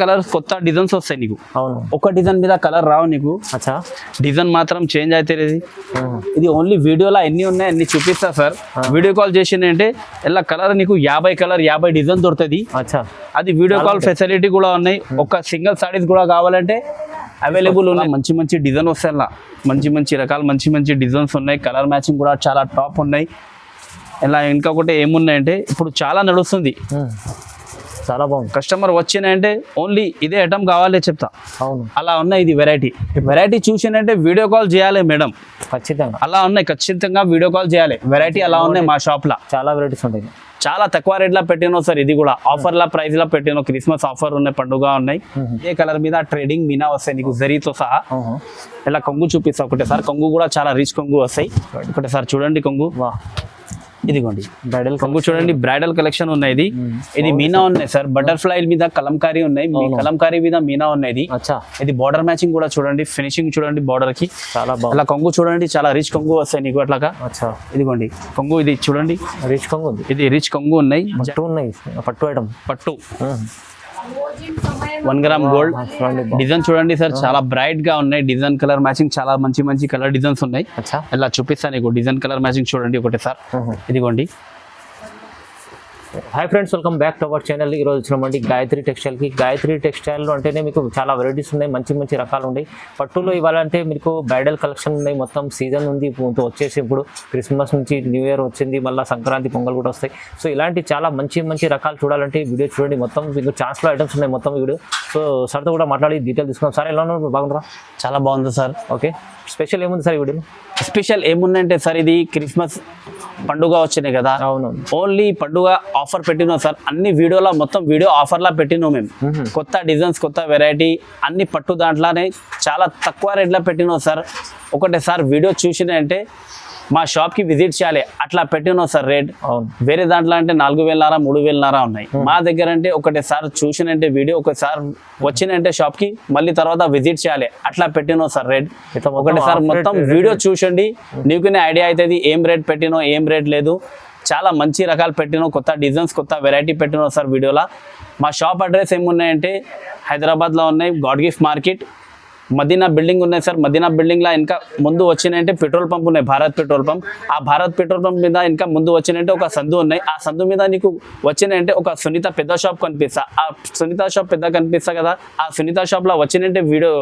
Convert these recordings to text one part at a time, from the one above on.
Colours కొత్త designs వస్తాయి నీకు. అవును, ఒక డిజైన్ మీద కలర్ రావు నీకు. అచ్చా, డిజైన్ మాత్రం చేంజ్ అయితే ఇది ఓన్లీ వీడియోలో ఎన్ని ఉన్నాయి అన్ని చూపిస్తా సార్. వీడియో కాల్ చేసిందంటే ఇలా కలర్ నీకు 50 డిజైన్ దొరుకుతుంది. అచ్చా, అది వీడియో కాల్ ఫెసిలిటీ కూడా ఉన్నాయి. ఒక సింగిల్ సారీస్ కూడా కావాలంటే అవైలబుల్ ఉన్నాయి. మంచి మంచి డిజైన్ వస్తాయి, అలా మంచి రకాలు మంచి డిజైన్స్ ఉన్నాయి. కలర్ మ్యాచింగ్ కూడా చాలా టాప్ ఉన్నాయి. ఇలా ఇంకొకటి ఏమున్నాయంటే ఇప్పుడు చాలా నడుస్తుంది, చాలా బాగుంది. కస్టమర్ వచ్చినాయంటే ఓన్లీ ఇదే ఐటమ్ కావాలి చెప్తా. అవును, అలా ఉన్నాయి. ఇది వెరైటీ చూసినంటే వీడియో కాల్ చేయాలి మేడం, ఖచ్చితంగా. అలా ఉన్నాయి, ఖచ్చితంగా వీడియో కాల్ చేయాలి. వెరైటీ అలా ఉన్నాయి మా షాప్ లా. చాలా వెరైటీస్ ఉంటాయి, చాలా తక్కువ రేట్లో పెట్టినో సార్. ఇది కూడా ఆఫర్ లా ప్రైస్ లా పెట్టినో. క్రిస్మస్ ఆఫర్ ఉన్నాయి, పండుగ ఉన్నాయి. ఇదే కలర్ మీద ట్రేడింగ్ మీనా వస్తాయి నీకు జరీతో సహా. ఇలా కొంగు చూపిస్తా ఒకటేసారి. కొంగు కూడా చాలా రిచ్ కొంగు వస్తాయి. ఒకటేసారి చూడండి కొంగు. ఇదిగోండి బ్రైడల్ కొంగు చూడండి, బ్రైడల్ కలెక్షన్ ఉన్నాయి. ఇది మీనా ఉన్నాయి సార్. బటర్ఫ్లై మీద కలంకారీ ఉన్నాయి, కలంకారీ మీద మీనా ఉన్నాయి. ఇది బార్డర్ మ్యాచింగ్ కూడా చూడండి, ఫినిషింగ్ చూడండి బార్డర్ కి. చాలా బాగుంది. అలా కొంగు చూడండి, చాలా రిచ్ కొంగు వస్తాయి నీకు అట్లాగా. ఇదిగోండి కొంగు, ఇది చూడండి రిచ్ కొంగు. ఇది రిచ్ కొంగు ఉన్నాయి, పట్టు ఐటమ్. పట్టు 1 గ్రామ్ గోల్డ్. డిజైన్ చూడండి సార్, చాలా బ్రైట్ గా ఉన్నాయి. డిజైన్ కలర్ మ్యాచింగ్ చాలా మంచి కలర్ డిజైన్స్ ఉన్నాయి. ఇలా చూపిస్తాను నీకు. డిజైన్ కలర్ మ్యాచింగ్ చూడండి ఒకటి సార్. ఇదిగోండి. Hi friends, welcome back to our channel. ఈరోజు వచ్చినామండి గాయత్రి టెక్స్టైల్కి. గాయత్రి టెక్స్టైల్లో అంటేనే మీకు చాలా వెరైటీస్ ఉన్నాయి, మంచి రకాలు ఉన్నాయి. పట్టులో ఇవ్వాలంటే మీకు బ్రైడల్ కలెక్షన్ ఉన్నాయి. మొత్తం సీజన్ ఉంది వచ్చేసి. ఇప్పుడు క్రిస్మస్ నుంచి న్యూ ఇయర్ వచ్చింది, మళ్ళీ సంక్రాంతి పొంగల్ కూడా వస్తాయి. సో ఇలాంటి చాలా మంచి రకాలు చూడాలంటే వీడియో చూడండి. మొత్తం మీకు ఛాన్స్లో ఐటమ్స్ ఉన్నాయి మొత్తం వీడియో. సో సార్తో కూడా మాట్లాడి డీటెయిల్ తీసుకున్నాం. సార్ ఎలా ఉన్నారు, బాగుంటారా? చాలా బాగుంది సార్. ఓకే, స్పెషల్ ఏముంది సార్ ఈ వీడియోలో? స్పెషల్ ఏముందంటే సార్, ఇది క్రిస్మస్ పండుగ వచ్చినాయి కదా. అవును, ఓన్లీ పండుగ ఆఫర్ పెట్టినాం సార్. అన్ని వీడియోలో మొత్తం వీడియో ఆఫర్లా పెట్టినాం మేము. కొత్త డిజైన్స్, కొత్త వెరైటీ అన్ని పట్టు దాంట్లోనే చాలా తక్కువ రేట్లో పెట్టినాం సార్. ఒకటే సార్ వీడియో చూసినంటే మా షాప్కి విజిట్ చేయాలి, అట్లా పెట్టినాం సార్ రేట్. వేరే దాంట్లో అంటే 4,500 3,500 ఉన్నాయి. మా దగ్గర అంటే ఒకటేసారి చూసినంటే వీడియో, ఒకసారి వచ్చినంటే షాప్కి మళ్ళీ తర్వాత విజిట్ చేయాలి, అట్లా పెట్టినాం సార్ రేట్. ఒకటేసారి మొత్తం వీడియో చూసండి, నీకునే ఐడియా అవుతుంది ఏం రేట్ పెట్టినో ఏం రేట్ లేదు. చాలా మంచి రకాలు పెట్టినో, కొత్త డిజైన్స్, కొత్త వెరైటీ పెట్టినో సార్ వీడియోలో. మా షాప్ అడ్రస్ ఏమున్నాయంటే హైదరాబాద్లో ఉన్నాయి, God Gift Market, Madina building ఉన్నాయి సార్. మదీనా బిల్డింగ్లో ఇంకా ముందు వచ్చినాయంటే పెట్రోల్ పంప్ ఉన్నాయి, భారత్ పెట్రోల్ పంప్. ఆ భారత్ పెట్రోల్ పంప్ మీద ఇంకా ముందు వచ్చినంటే ఒక సందు ఉన్నాయి. ఆ సందు మీద నీకు వచ్చినంటే ఒక సునీత పెద్ద షాప్ కనిపిస్తా. ఆ సునీత షాప్ పెద్ద కనిపిస్తా కదా, ఆ సునీత షాప్లో వచ్చినంటే వీడియో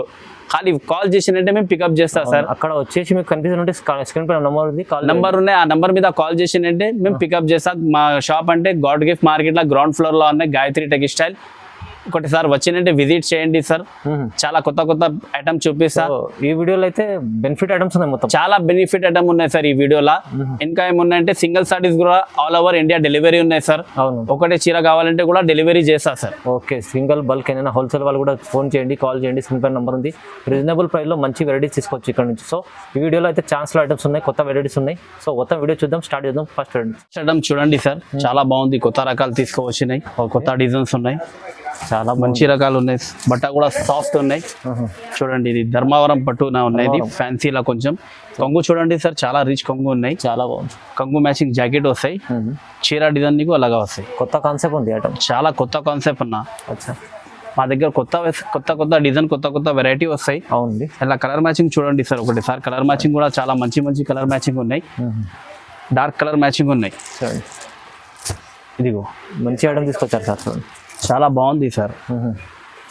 ఖాళీ కాల్ చేసినంటే మేము పికప్ చేస్తాం సార్. అక్కడ వచ్చేసి మీకు కనిపిస్తుంటే స్క్రీన్ పైన నంబర్ ఉన్నాయి, ఆ నంబర్ మీద కాల్ చేసినంటే మేము పికప్ చేస్తాం. మా షాప్ అంటే గాడ్ గిఫ్ట్ మార్కెట్లో గ్రౌండ్ ఫ్లోర్లో ఉన్నాయి, గాయత్రి టెక్స్టైల్. ఒకటిసారి వచ్చినంటే విజిట్ చేయండి సార్. చాలా కొత్త ఐటమ్ చూపిస్తా. ఈ వీడియోలో అయితే బెనిఫిట్ ఐటమ్స్ ఉన్నాయి, మొత్తం చాలా బెనిఫిట్ ఐటమ్ ఉన్నాయి సార్ ఈ వీడియోలో. ఇంకా ఏమున్నాయంటే సింగిల్ సారీస్ కూడా ఆల్ ఓవర్ ఇండియా డెలివరీ ఉన్నాయి సార్. ఒకటే చీర కావాలంటే కూడా డెలివరీ చేస్తా సార్. ఓకే, సింగిల్ బల్క్ అయినా హోల్సేల్ వాళ్ళు కూడా ఫోన్ చేయండి, కాల్ చేయండి. సింపుల్ నెంబర్ ఉంది. రీజనబుల్ ప్రైస్ లో మంచి వెరైటీస్ తీసుకోవచ్చు ఇక్కడ నుంచి. సో ఈ వీడియోలో అయితే ఛాన్స్లో ఐటమ్స్ ఉన్నాయి, కొత్త వెరైటీస్ ఉన్నాయి. సో మొత్తం వీడియో చూద్దాం, స్టార్ట్ చేద్దాం. ఫస్ట్ ఐటమ్ చూడండి సార్, చాలా బాగుంది. కొత్త రకాలు తీసుకువచ్చినాయి, కొత్త డిజైన్స్ ఉన్నాయి, చాలా మంచి రకాలు ఉన్నాయి. బట్ట కూడా సాఫ్ట్ ఉన్నాయి. చూడండి, ఇది ధర్మవరం పట్టున ఉన్నాయి, ఫ్యాన్సీలా కొంచెం. కొంగు చూడండి సార్, చాలా రిచ్ కొంగు ఉన్నాయి, చాలా బాగుంది. కొంగు మ్యాచింగ్ జాకెట్ వస్తాయి, చీర డిజైన్ నీకు అలాగా వస్తాయి. కొత్త కాన్సెప్ట్ ఉంది ఐటమ్, చాలా కొత్త కాన్సెప్ట్ అన్న. మా దగ్గర కొత్త డిజైన్, కొత్త వెరైటీ వస్తాయి. అవునండి. ఇలా కలర్ మ్యాచింగ్ చూడండి సార్. ఒకటి సార్ కలర్ మ్యాచింగ్ కూడా చాలా మంచి కలర్ మ్యాచింగ్ ఉన్నాయి, డార్క్ కలర్ మ్యాచింగ్ ఉన్నాయి. ఇదిగో మంచి ఐటమ్ తీసుకొచ్చారు సార్, చూడండి చాలా బాగుంది సార్.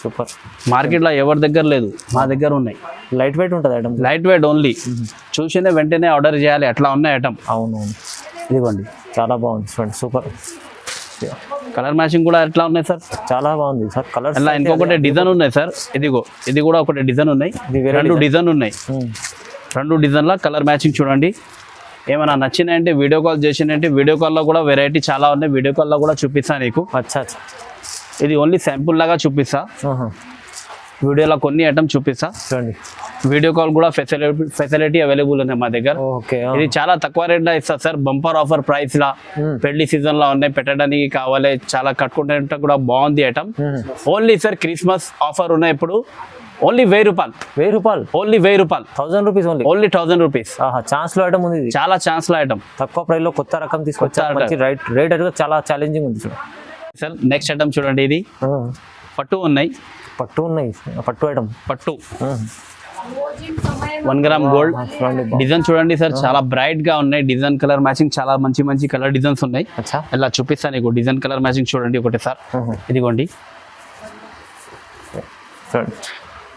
సూపర్. మార్కెట్లో ఎవరి దగ్గర లేదు, మా దగ్గర ఉన్నాయి. లైట్ వెయిట్ ఉంటుంది ఐటమ్, లైట్ వెయిట్ ఓన్లీ. చూసినే వెంటనే ఆర్డర్ చేయాలి, అట్లా ఉన్నాయి ఐటమ్. అవునవును, ఇదిగోండి చాలా బాగుంది చూడండి, సూపర్. కలర్ మ్యాచింగ్ కూడా ఎట్లా ఉన్నాయి సార్, చాలా బాగుంది సార్. కలర్ అలా ఇంకొకటి డిజైన్ ఉన్నాయి సార్. ఇదిగో ఇది కూడా ఒకటి డిజైన్ ఉన్నాయి, 2 డిజైన్ ఉన్నాయి. 2 డిజైన్ల కలర్ మ్యాచింగ్ చూడండి. ఏమైనా నచ్చినాయంటే వీడియో కాల్ చేసినంటే వీడియో కాల్లో కూడా వెరైటీ చాలా ఉన్నాయి, వీడియో కాల్లో కూడా చూపిస్తాను నీకు. అచ్చా, ఇది ఓన్లీ శాంపుల్ లాగా చూపిస్తా, వీడియోలో కొన్ని ఐటమ్ చూపిస్తా. చూడండి, వీడియో కాల్ కూడా ఫెసిలిటీ అవైలబుల్ ఉన్నాయి మా దగ్గర. ఇది చాలా తక్కువ రేట్లో ఇస్తా సార్, బంపర్ ఆఫర్ ప్రైస్ లా. పెళ్లి సీజన్ లో ఉన్నాయి, పెట్టడానికి కావాలి, చాలా కట్టుకుంటే కూడా బాగుంది item. Only sir Christmas offer ఉన్నాయి ఇప్పుడు. ఓన్లీ 1000 రూపాయలు, ఓన్లీ 1000 రూపాయలు, 1000 రూపీస్ ఓన్లీ 1000 రూపీస్. ఛాన్స్ లో ఐటమ్ ఉంది, చాలా ఛాన్స్ లో ఐటమ్. తక్కువ ప్రైస్ లో కొత్త రకం తీసుకొచ్చారు. రేట్ అయితే చాలా ఛాలెంజింగ్ ఉంది సార్. నెక్స్ట్ ఐటమ్ చూడండి, ఇది పట్టు ఉన్నాయి, పట్టు ఉన్నాయి, పట్టు ఐటమ్. పట్టు 1 గ్రామ్ గోల్డ్ డిజైన్ చూడండి సార్, చాలా బ్రైట్ గా ఉన్నాయి. డిజైన్ కలర్ మ్యాచింగ్ చాలా మంచి మంచి కలర్ డిజైన్స్ ఉన్నాయి. అచ్చా, ఇలా చూపిస్తాను నీకు. డిజైన్ కలర్ మ్యాచింగ్ చూడండి ఒకటి సార్. ఇదిగోండి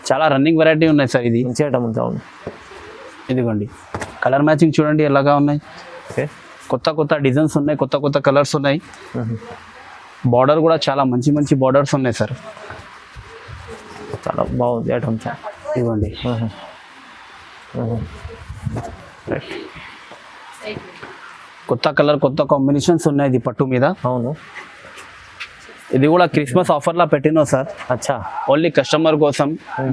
చాలా రన్నింగ్ వెరైటీ ఉన్నాయి సార్. ఇది మంచి ఐటమ్ ఉంది. అవును, ఇదిగోండి కలర్ మ్యాచింగ్ చూడండి ఎలాగా ఉన్నాయి. ఓకే, కొత్త కొత్త డిజైన్స్ ఉన్నాయి, కొత్త కొత్త కలర్స్ ఉన్నాయి. బార్డర్ కూడా చాలా మంచి మంచి బార్డర్స్ ఉన్నాయి సార్. చాలా బాగుంది ఐటమ్ సార్. ఇదిగోండి కొత్త కలర్ కొత్త కాంబినేషన్స్ ఉన్నాయి ఇది పట్టు మీద. అవును, ఇది కూడా క్రిస్మస్ ఆఫర్లా పెట్టినా సార్. అచ్చా, ఓన్లీ కస్టమర్ కోసం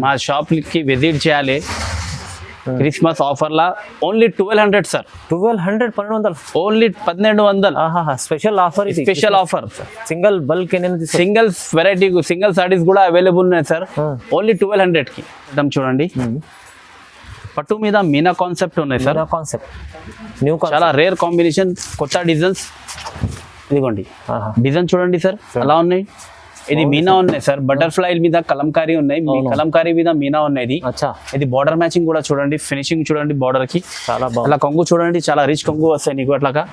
మా షాప్కి విజిట్ చేయాలి. క్రిస్మస్ ఆఫర్లా only 1200 sir. 1200, 1200, only 1200. Special offer, special offer. Single bulk single variety single saris కూడా అవైలబుల్ ఉన్నాయి సార్. ఓన్లీ 1200కి. చూడండి పట్టు మీద మీనా కాన్సెప్ట్ ఉన్నాయి సార్. కాన్సెప్ట్ న్యూ, చాలా రేర్ కాంబినేషన్, కొత్త డిజైన్స్. ఇదిగోండి డిజైన్ చూడండి సార్ ఎలా ఉన్నాయి. ఇది మీనా ఉన్నాయి సార్, బటర్ఫ్లై మీద కలంకారీ ఉన్నాయి, కలంకారీ మీద మీనా ఉన్నాయి. ఇది బార్డర్ మ్యాచింగ్ కూడా చూడండి, ఫినిషింగ్ చూడండి బార్డర్ కి చాలా బాగుంది. అలా కొంగు చూడండి, చాలా రిచ్ కొంగు వస్తాయి నీకు అట్లాగా.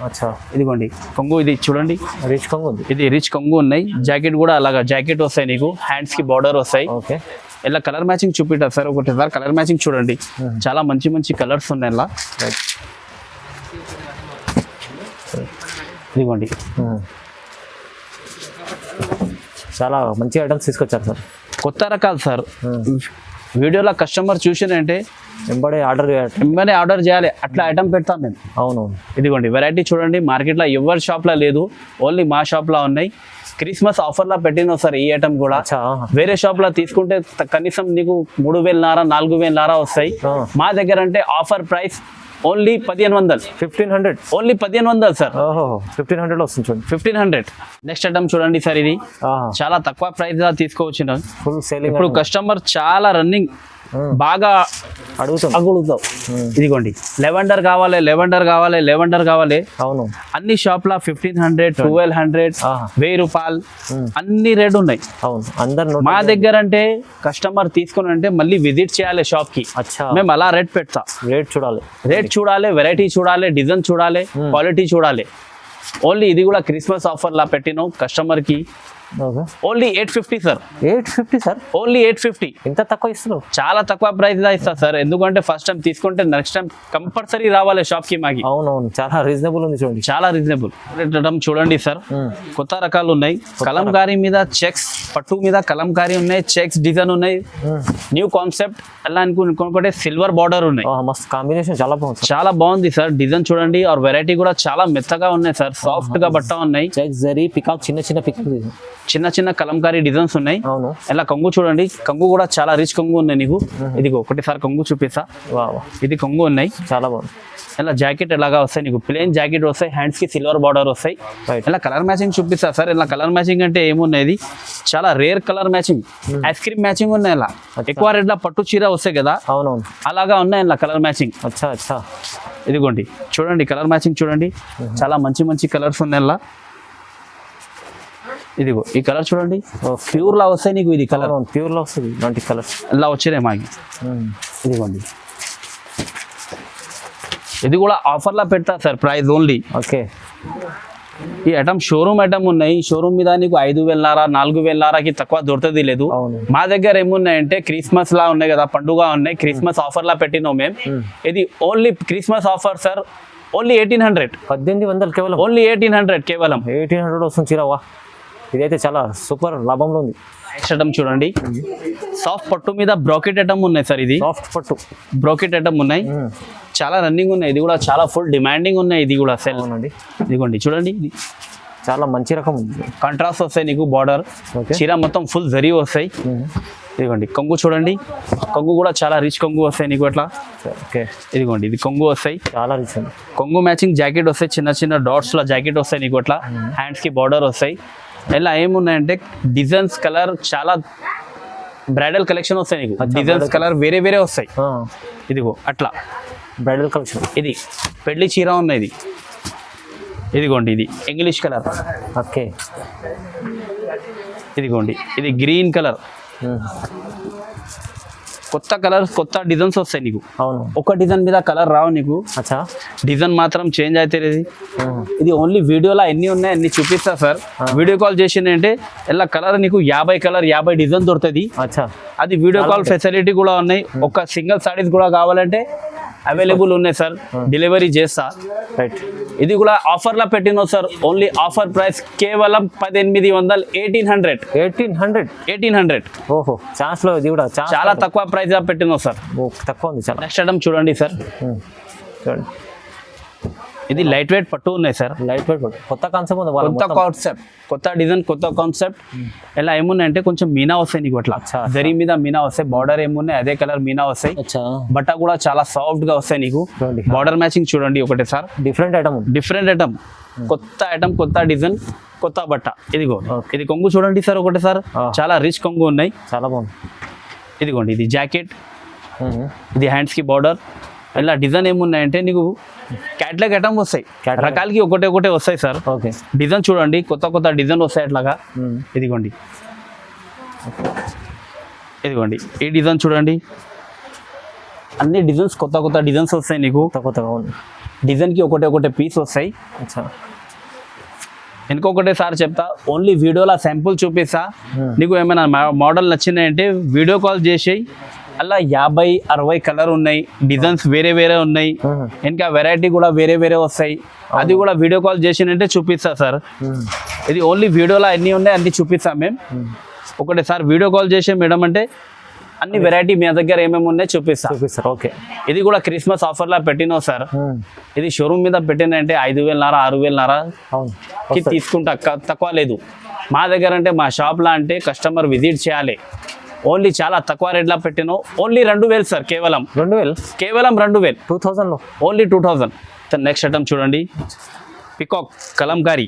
ఇదిగోండి కొంగు, ఇది చూడండి రిచ్ కొంగు ఉంది. ఇది రిచ్ కొంగు ఉన్నాయి. జాకెట్ కూడా అలాగా జాకెట్ వస్తాయి నీకు, హ్యాండ్స్ కి బార్డర్ వస్తాయి. ఓకే, ఇలా కలర్ మ్యాచింగ్ చూపిస్తారు సార్ ఒకటిసారి. కలర్ మ్యాచింగ్ చూడండి, చాలా మంచి మంచి కలర్స్ ఉన్నాయి ఇలా. ఇదిగోండి చాలా మంచి ఐటమ్స్ తీసుకొచ్చారు సార్. కొత్త రకాలు సార్. వీడియోలో కస్టమర్ చూసినంటే వెంబడే ఆర్డర్ చేయాలి, అట్లా ఐటమ్ పెడతాం మేము. అవునవును, ఇదిగోండి వెరైటీ చూడండి, మార్కెట్లో ఎవరి షాప్లో లేదు, ఓన్లీ మా షాప్లో ఉన్నాయి. క్రిస్మస్ ఆఫర్లో పెట్టినా సార్ ఈ ఐటమ్ కూడా. వేరే షాప్లో తీసుకుంటే కనీసం నీకు 3000 4000 వస్తాయి. మా దగ్గర అంటే offer price only 1500. 1500, only 1500 sir. 1500 వస్తుంది చూడండి, 1500. నెక్స్ట్ ఐటమ్ చూడండి సార్, ఇది చాలా తక్కువ ప్రైస్ గా తీసుకోవచ్చు. Full selling. ఇప్పుడు కస్టమర్ చాలా రన్నింగ్ బాగా అడుగుతావు. ఇదిగోండి లెవెండర్ కావాలి, లెవెండర్ కావాలి. అవును, అన్ని షాప్ లా 1500, 1200, 1000 రూపాయలు అన్ని రేట్ ఉన్నాయి. అవును, అందరు. మా దగ్గర అంటే కస్టమర్ తీసుకుని అంటే మళ్ళీ విజిట్ చేయాలి షాప్ కి. మేము అలా రేట్ పెడతా. రేట్ చూడాలి, వెరైటీ చూడాలి, డిజైన్ చూడాలి, క్వాలిటీ చూడాలి. ఓన్లీ ఇది కూడా క్రిస్మస్ ఆఫర్ లా పెట్టినాం కస్టమర్ కి. Only 850 sir. 850 sir, only 850. ఇంత తక్కువ ఇస్తున్నారు? చాలా తక్కువ ప్రైస్ లా ఇస్తా సార్, ఎందుకంటే ఫస్ట్ టైం తీసుకుంటే నెక్స్ట్ టైం కంపల్సరీ రావాలి షాప్ కి మాకి. అవునవును, చాలా రీజనబుల్ ఉంది చూడండి, చాలా రీజనబుల్. చూడండి సార్, కొత్త రకాలు ఉన్నాయి. కలంకారీ మీద చెక్స్, పట్టు మీద కలంకారీ ఉన్నాయి, చెక్స్ డిజైన్ ఉన్నాయి, న్యూ కాన్సెప్ట్. అలా అనుకుంటే సిల్వర్ బార్డర్ ఉన్నాయి. మస్త్ కాంబినేషన్, చాలా బాగుంది, చాలా బాగుంది సార్. డిజైన్ చూడండి, ఆర్ వెరైటీ కూడా చాలా మెత్తగా ఉన్నాయి సార్, సాఫ్ట్ గా బట్ట ఉన్నాయి. చెక్స్ జరీ పికాక్, చిన్న పికాక్, చిన్న కలంకారీ డిజైన్స్ ఉన్నాయి. అవును, ఇలా కొంగు చూడండి, కొంగు కూడా చాలా రిచ్ కొంగు ఉన్నాయి నీకు. ఇదిగో ఒకటిసారి కొంగు చూపిస్తా. ఇది కొంగు ఉన్నాయి, చాలా బాగుంది. ఇలా జాకెట్ ఎలాగా వస్తాయి నీకు, ప్లెయిన్ జాకెట్ వస్తాయి, హ్యాండ్స్ కి సిల్వర్ బార్డర్ వస్తాయి. ఇలా కలర్ మ్యాచింగ్ చూపిస్తా సార్. ఇలా కలర్ మ్యాచింగ్ అంటే ఏమున్నాయి, చాలా rare colour matching, ice cream matching ఉన్నాయి. ఇలా ఎక్కువ రేట్ లో పట్టు చీర వస్తాయి కదా, అవునవును, అలాగా ఉన్నాయి ఇలా కలర్ మ్యాచింగ్. అచ్చా, ఇదిగోండి చూడండి కలర్ మ్యాచింగ్ చూడండి, చాలా మంచి కలర్స్ ఉన్నాయి ఇలా. ఇదిగో ఈ కలర్ చూడండి, ప్యూర్ లా వస్తాయి నీకు. ఇది కలర్ ప్యూర్ లా వస్తుంది, ఇలాంటి కలర్ ఇలా వచ్చినాయి మాకి. ఇదిగోండి ఇది కూడా ఆఫర్ లా పెడతా సార్, ప్రైస్ ఓన్లీ. ఓకే, ఈ ఐటమ్ షోరూమ్ ఐటమ్ ఉన్నాయి. షోరూమ్ మీద నీకు 5000 4000కి తక్కువ దొరుకుతుంది లేదు. మా దగ్గర ఏమున్నాయంటే క్రిస్మస్ లా ఉన్నాయి కదా, పండుగ ఉన్నాయి, క్రిస్మస్ ఆఫర్ లా పెట్టినాం మేము. ఇది only Christmas offer sir, only 1800. 1800 కేవలం, ఓన్లీ 1800 కేవలం. 1800 వస్తుంది చీరవా. ఇదైతే చాలా సూపర్ లాభంలో ఉంది. నెక్స్ట్ ఐటమ్ చూడండి, సాఫ్ట్ పట్టు మీద బ్రాకెట్ ఐటమ్ ఉన్నాయి సార్. ఇది సాఫ్ట్ పట్టు బ్రాకెట్ ఐటమ్ ఉన్నాయి, చాలా రన్నింగ్ ఉన్నాయి. ఇది కూడా చాలా ఫుల్ డిమాండింగ్ ఉన్నాయి. ఇది కూడా సెల్ అండి. ఇదిగోండి చూడండి, ఇది చాలా మంచి రకం ఉంది. కాంట్రాస్ట్ వస్తాయి నీకు, బార్డర్ చీర మొత్తం ఫుల్ జరీ వస్తాయి. ఇదిగోండి కొంగు చూడండి, కొంగు కూడా చాలా రిచ్ కొంగు వస్తాయి నీకు అట్లా. ఓకే, ఇదిగోండి ఇది కొంగు వస్తాయి, చాలా రిచ్ అండి. కొంగు మ్యాచింగ్ జాకెట్ వస్తాయి, చిన్న డాట్స్ లో జాకెట్ వస్తాయి నీకు అట్లా. హ్యాండ్స్ కి బార్డర్ వస్తాయి. ఇలా ఏమున్నాయంటే డిజైన్స్ కలర్ చాలా బ్రైడల్ కలెక్షన్ వస్తాయి నీకు. డిజైన్స్ కలర్ వేరే వస్తాయి. ఇదిగో అట్లా బ్రైడల్ కలెక్షన్. ఇది పెళ్లి చీర ఉన్నది. ఇదిగోండి ఇది ఇంగ్లీష్ కలర్. ఓకే, ఇదిగోండి ఇది గ్రీన్ కలర్, కొత్త కలర్ కొత్త డిజైన్స్ వస్తాయి నీకు. అవును, ఒక డిజైన్ మీద కలర్ రావు నీకు, అచ్చా డిజైన్ మాత్రం చేంజ్ అయితే ఇది ఓన్లీ వీడియోలో ఎన్ని ఉన్నాయి అన్ని చూపిస్తా సార్. వీడియో కాల్ చేసిందంటే ఇలా కలర్ నీకు 50 డిజైన్ దొరుకుతుంది. అచ్చా, అది వీడియో కాల్ ఫెసిలిటీ కూడా ఉన్నాయి. ఒక సింగిల్ సారీస్ కూడా కావాలంటే అవైలబుల్ ఉన్నాయి సార్, డెలివరీ చేస్తా. రైట్, ఇది కూడా ఆఫర్లో పెట్టినా సార్. ఓన్లీ ఆఫర్ ప్రైస్ కేవలం 1800, 1800. ఓహో, ఛాన్స్ లో ఇది కూడా చాలా తక్కువ ప్రైస్ గా పెట్టినా సార్. తక్కువ ఉంది చాలా. నెక్స్ట్ ఐటమ్ చూడండి సార్, చూడండి ఇది లైట్ వెయిట్ పట్టు ఉన్నాయి సార్. లైట్ వెయిట్ కొత్త కాన్సెప్ట్ ఉంది, కొత్త కాన్సెప్ట్, కొత్త డిజైన్, కొత్త కాన్సెప్ట్. ఎలా ఏమున్నాయంటే కొంచెం మీనా వస్తాయి నీకు, అట్లా జరీ మీద మీనా వస్తాయి. బార్డర్ ఏమున్నాయి అదే కలర్ మీనా వస్తాయి. బట్ట కూడా చాలా సాఫ్ట్ గా వస్తాయి నీకు. బార్డర్ మ్యాచింగ్ చూడండి ఒకటే సార్. డిఫరెంట్ ఐటమ్, కొత్త ఐటమ్, కొత్త డిజైన్, కొత్త బట్ట. ఇదిగో ఇది కొంగు చూడండి సార్ ఒకటే సార్, చాలా రిచ్ కొంగు ఉన్నాయి, చాలా బాగుంది. ఇదిగోండి ఇది జాకెట్, ఇది హ్యాండ్స్ కి బార్డర్. ఇలా డిజైన్ ఏమున్నాయంటే నీకు క్యాట్లాగ్ ఐటమ్ వస్తాయి, రకాలకి ఒకటే వస్తాయి సార్. ఓకే, డిజైన్ చూడండి, కొత్త డిజైన్ వస్తాయి అట్లాగా. ఇదిగోండి ఈ డిజైన్ చూడండి, అన్ని డిజైన్స్ కొత్త డిజైన్స్ వస్తాయి నీకు. కొత్తగా డిజైన్కి ఒకటే పీస్ వస్తాయి. ఇంకొకటే సార్ చెప్తా, ఓన్లీ వీడియోలో శాంపుల్ చూపిస్తా. నీకు ఏమైనా మోడల్ నచ్చినాయంటే వీడియో కాల్ చేసి అలా 50-60 కలర్ ఉన్నాయి, డిజైన్స్ వేరే ఉన్నాయి, ఇంకా వెరైటీ కూడా వేరే వస్తాయి. అది కూడా వీడియో కాల్ చేసినంటే చూపిస్తా సార్. ఇది ఓన్లీ వీడియోలో అన్ని ఉన్నాయి అన్ని చూపిస్తాం మేము. ఒకటే సార్ వీడియో కాల్ చేసే మేడం అంటే అన్ని వెరైటీ మీ దగ్గర ఏమేమి ఉన్నాయి చూపిస్తారు. ఓకే, ఇది కూడా క్రిస్మస్ ఆఫర్లా పెట్టినా సార్. ఇది షోరూమ్ మీద పెట్టినంటే 5,500-6,000కి తీసుకుంటా, తక్కువ లేదు. మా దగ్గర అంటే మా షాప్లో అంటే కస్టమర్ విజిట్ చేయాలి. ఓన్లీ చాలా తక్కువ రేట్లా పెట్టినావు. ఓన్లీ 2,000 సార్, కేవలం 2,000, 2000, ఓన్లీ 2000. నెక్స్ట్ ఐటమ్ చూడండి, పికాక్ కలంకారీ.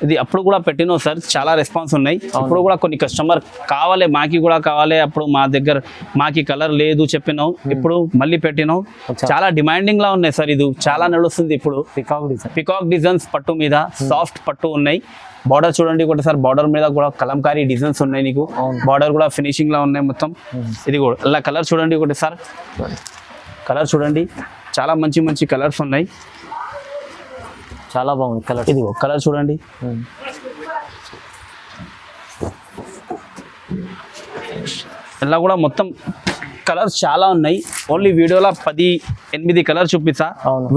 ఇది అప్పుడు కూడా పెట్టినావు సార్, చాలా రెస్పాన్స్ ఉన్నాయి. అప్పుడు కూడా కొన్ని కస్టమర్ కావాలి, మాకి కూడా కావాలి. అప్పుడు మాకి కలర్ లేదు చెప్పినావు, ఇప్పుడు మళ్ళీ పెట్టినావు. చాలా డిమాండింగ్ లా ఉన్నాయి సార్. ఇది చాలా నడుస్తుంది ఇప్పుడు. పికాక్ డిజైన్స్ పట్టు మీద సాఫ్ట్ పట్టు ఉన్నాయి. బార్డర్ చూడండి ఒకటిసారి, బార్డర్ మీద కూడా కలంకారీ డిజైన్స్ ఉన్నాయి నీకు. బార్డర్ కూడా ఫినిషింగ్ లా ఉన్నాయి మొత్తం. ఇది కూడా అలా కలర్ చూడండి ఒకటిసారి, కలర్ చూడండి, చాలా మంచి కలర్స్ ఉన్నాయి, చాలా బాగుంది కలర్. ఇది కలర్ చూడండి, ఇలా కూడా మొత్తం కలర్స్ చాలా ఉన్నాయి. ఓన్లీ వీడియోలో 10-8 కలర్ చూపిస్తా.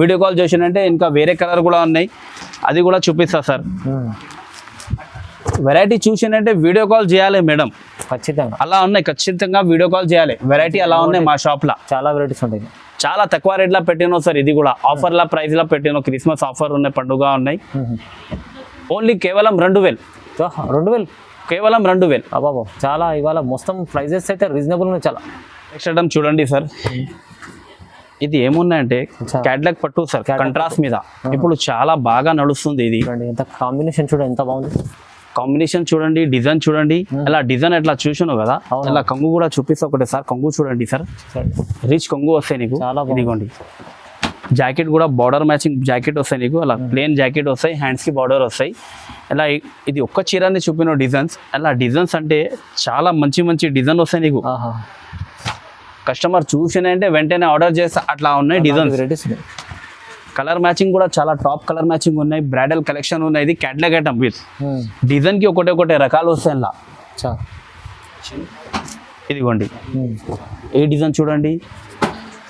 వీడియో కాల్ చేసినంటే ఇంకా వేరే కలర్ కూడా ఉన్నాయి, అది కూడా చూపిస్తా సార్. వెరైటీ చూసినంటే వీడియో కాల్ చేయాలి మేడం, ఖచ్చితంగా అలా ఉన్నాయి. ఖచ్చితంగా వీడియో కాల్ చేయాలి. వెరైటీ అలా ఉన్నాయి మా షాప్లో, చాలా వెరైటీస్ ఉంటాయి. చాలా తక్కువ రేట్లా పెట్టినో సార్. ఇది కూడా ఆఫర్లా ప్రైస్లా పెట్టినో, క్రిస్మస్ ఆఫర్ ఉన్నాయి, పండుగ ఉన్నాయి. ఓన్లీ కేవలం 2,000, కేవలం 2,000. అబాబో, చాలా ఇవాళ మొత్తం ప్రైజెస్ అయితే రీజనబుల్ ఉన్నాయి చాలా. నెక్స్ట్ ఐటమ్ చూడండి సార్, ఇది ఏమున్నాయంటే క్యాట్లాగ్ పట్టు సార్, కంట్రాస్ట్ మీద ఇప్పుడు చాలా బాగా నడుస్తుంది. ఇది ఎంత కాంబినేషన్ చూడండి, ఎంత బాగుంది కాంబినేషన్ చూడండి, డిజైన్ చూడండి. అలా డిజైన్ ఎట్లా చూసినావు కదా, అలా కొంగు కూడా చూపిస్తా ఒకటే సార్. కొంగు చూడండి సార్, రిచ్ కొంగు వస్తాయి నీకు. ఇదిగోండి జాకెట్ కూడా బార్డర్ మ్యాచింగ్ జాకెట్ వస్తాయి నీకు. అలా ప్లేన్ జాకెట్ వస్తాయి, హ్యాండ్స్కి బార్డర్ వస్తాయి. అలా ఇది ఒక్క చీరని చూపిన డిజైన్స్. అలా డిజైన్స్ అంటే చాలా మంచి డిజైన్ వస్తాయి నీకు. కస్టమర్ చూసినంటే వెంటనే ఆర్డర్ చేస్తే అట్లా ఉన్నాయి డిజైన్స్. కలర్ మ్యాచింగ్ కూడా చాలా టాప్ కలర్ మ్యాచింగ్ ఉన్నాయి. బ్రైడల్ కలెక్షన్ ఉన్నాయి. ఇది క్యాట్లాగ్ ఐటమ్ విత్ డిజైన్కి ఒకటే రకాలు వస్తాయి అలా. ఇదిగోండి ఈ డిజైన్ చూడండి,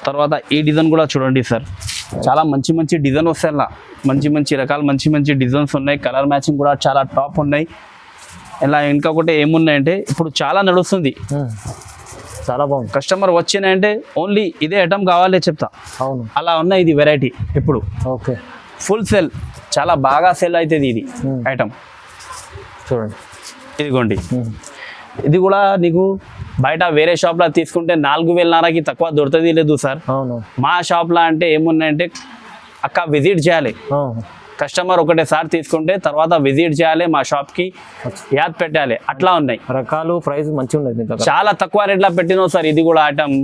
తర్వాత ఈ డిజైన్ కూడా చూడండి సార్. చాలా మంచి డిజైన్ వస్తాయి అలా, మంచి రకాలు మంచి డిజైన్స్ ఉన్నాయి. కలర్ మ్యాచింగ్ కూడా చాలా టాప్ ఉన్నాయి. ఇలా ఇంకొకటి ఏమున్నాయంటే ఇప్పుడు చాలా నడుస్తుంది, చాలా బాగుంది. కస్టమర్ వచ్చినాయంటే ఓన్లీ ఇదే ఐటమ్ కావాలి చెప్తా. అవును, అలా ఉన్నాయి. ఇది వెరైటీ ఇప్పుడు ఓకే ఫుల్ సేల్, చాలా బాగా సేల్ అవుతుంది ఇది ఐటమ్. చూడండి ఇదిగోండి, ఇది కూడా నీకు బయట వేరే షాప్లో తీసుకుంటే 4,500కి తక్కువ దొరుకుతుంది లేదు సార్. అవును, మా షాప్లో అంటే ఏమున్నాయంటే అక్క విజిట్ చేయాలి, కస్టమర్ ఒకటేసారి తీసుకుంటే తర్వాత విజిట్ చేయాలి మా షాప్ కి, యాద్ పెట్టాలి, అట్లా ఉన్నాయి. రకాలు ప్రైస్ మంచిగా ఉన్నది మీ దగ్గర. చాలా తక్కువ రేట్లో పెట్టినావు సార్. ఇది కూడా ఐటమ్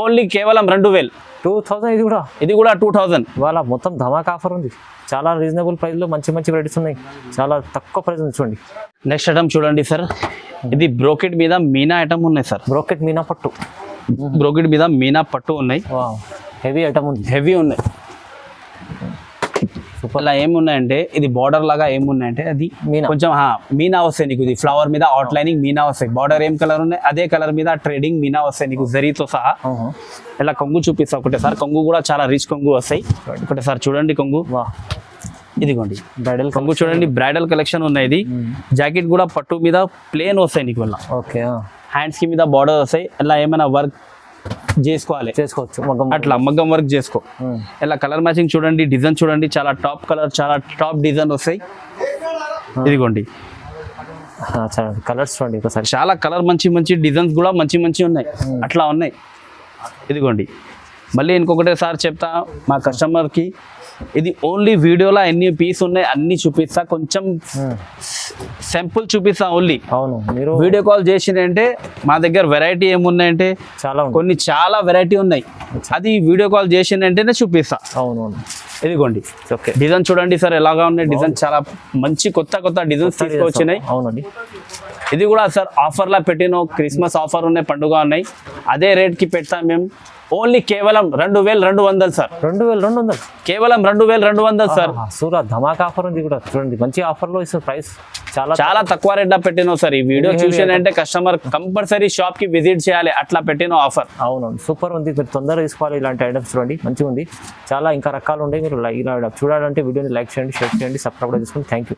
ఓన్లీ కేవలం 2000. 2000 ఇది కూడా 2000. ఇవాళ మొత్తం ధమాకా ఆఫర్ ఉంది. చాలా రీజనబుల్ ప్రైస్లో మంచి మంచి వెరైటీస్ ఉన్నాయి. చాలా తక్కువ ప్రైస్ ఉంది చూడండి. నెక్స్ట్ ఐటమ్ చూడండి సార్. ఇది బ్రోకెట్ మీద మీనా ఐటమ్ ఉన్నాయి సార్. బ్రోకెట్ మీనా పట్టు. బ్రోకెట్ మీద మీనా పట్టు ఉన్నాయి. హెవీ ఐటమ్ ఉంది. హెవీ ఉన్నాయి. ఇలా ఏమున్నాయంటే ఇది బార్డర్ లాగా ఏమున్నాయంటే అది కొంచెం మీనా వస్తాయి నీకు. ఇది ఫ్లవర్ మీద అవుట్ లైనింగ్ మీనా వస్తాయి. బార్డర్ ఏం కలర్ ఉన్నాయి అదే కలర్ మీద ట్రేడింగ్ మీనా వస్తాయి నీకు జరీతో సహా. ఇలా కొంగు చూపిస్తా ఒకటేసారి. కొంగు కూడా చాలా రిచ్ కొంగు వస్తాయి. ఒకటేసారి చూడండి కొంగు. ఇదిగోండి బ్రైడల్ కొంగు చూడండి. బ్రైడల్ కలెక్షన్ ఉన్నాయి. ఇది జాకెట్ కూడా పట్టు మీద ప్లేన్ వస్తాయి నీకు. ఇలా ఓకే. హ్యాండ్స్ కి మీద బార్డర్ వస్తాయి. ఇలా ఏమైనా వర్క్ చేసుకోవచ్చు అట్లా మగ్గం వర్క్ చేసుకో. ఇలా కలర్ మ్యాచింగ్ చూడండి. డిజైన్ చూడండి. చాలా టాప్ కలర్, చాలా టాప్ డిజైన్ వస్తాయి. ఇదిగోండి కలర్స్ చూడండి ఒకసారి. చాలా కలర్ మంచి మంచి డిజైన్స్ కూడా మంచి మంచి ఉన్నాయి. అట్లా ఉన్నాయి. ఇదిగోండి మళ్ళీ ఇంకొకటేసారి చెప్తా మా కస్టమర్కి, ఇది ఓన్లీ వీడియోలో ఎన్ని పీస్ ఉన్నాయి అన్ని చూపిస్తా. కొంచెం సింపుల్ చూపిస్తా ఓన్లీ. అవును, మీరు వీడియో కాల్ చేసిందంటే మా దగ్గర వెరైటీ ఏమున్నాయంటే చాలా వెరైటీ ఉన్నాయి. అది వీడియో కాల్ చేసిందంటేనే చూపిస్తా. అవునవును. ఇదిగోండి ఓకే. డిజైన్ చూడండి సార్ ఎలాగా ఉన్నాయి. డిజైన్ చాలా మంచి కొత్త డిజైన్స్ తీసుకొచ్చినాయి. అవునండి. ఇది కూడా సార్ ఆఫర్లా పెట్టిన క్రిస్మస్ ఆఫర్ ఉన్నాయి, పండుగ ఉన్నాయి. అదే రేట్కి పెడతాం మేము. ఓన్లీ కేవలం 2200 సార్. 2200 కేవలం 2200 సార్. సూరా ధమాకా ఆఫర్ ఉంది కూడా చూడండి. మంచి ఆఫర్లో ఇస్తారు. ప్రైస్ చాలా తక్కువ రేట్లో పెట్టినావు సార్. ఈ వీడియో చూసానంటే కస్టమర్ కంపల్సరీ షాప్ కి విజిట్ చేయాలి. అట్లా పెట్టిన ఆఫర్. అవునవును, సూపర్ ఉంది. మీరు తొందరగా తీసుకోవాలి ఇలాంటి ఐటమ్స్. చూడండి మంచిగా ఉంది. చాలా ఇంకా రకాలు ఉన్నాయి. మీరు ఇలా చూడాలంటే వీడియోని లైక్ చేయండి, షేర్ చేయండి, సబ్స్క్రైబ్ చేసుకోండి. Thank you.